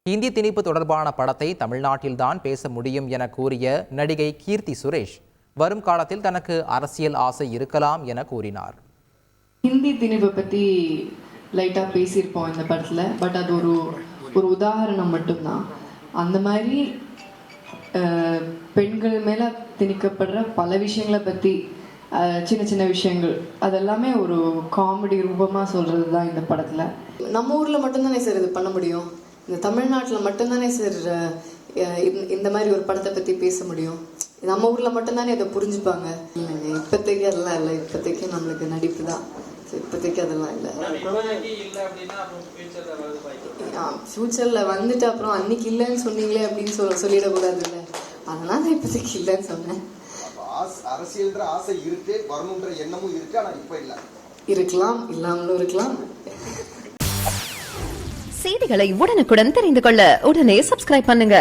ஹிந்தி திணிப்பு தொடர்பான படத்தை தமிழ்நாட்டில்தான் பேச முடியும் என கூறிய நடிகை கீர்த்தி சுரேஷ் வரும் காலத்தில் தனக்கு அரசியல் ஆசை இருக்கலாம் என கூறினார். ஹிந்தி திணிப்பை பற்றி லைட்டாக பேசியிருப்போம் இந்த படத்தில். பட் அது ஒரு உதாரணம் மட்டும்தான். அந்த மாதிரி பெண்கள் மேலே திணிக்கப்படுற பல விஷயங்களை பற்றி சின்ன சின்ன விஷயங்கள் அதெல்லாமே ஒரு காமெடி ரூபமாக சொல்கிறது தான் இந்த படத்தில். நம்ம ஊரில் மட்டும்தானே சார் இது பண்ண முடியும். இந்த தமிழ்நாட்டில் மட்டும்தானே சார் இந்த மாதிரி ஒரு படத்தை பற்றி பேச முடியும். நம்ம ஊரில் மட்டும்தானே அதை புரிஞ்சுப்பாங்க. இப்போதைக்கு அதெல்லாம் இல்லை. இப்போதைக்கு நம்மளுக்கு நடிப்பு தான். இப்போதைக்கு அதெல்லாம் இல்லை. ஃப்யூச்சரில் வந்துட்டு அப்புறம் அன்னைக்கு இல்லைன்னு சொன்னீங்களே அப்படின்னு சொல்லிடக்கூடாது இல்லை. அதனால இப்போதைக்கு இல்லைன்னு சொன்னேன். அரசியல்ன்ற ஆசை இருக்கு, வரணுன்ற எண்ணமும் இருக்கு. ஆனா இப்ப இல்ல. இருக்கலாம், இல்லாமலும் இருக்கலாம். செய்திகளை உடனுக்குடன் தெரிந்து கொள்ள உடனே சப்ஸ்கிரைப் பண்ணுங்க.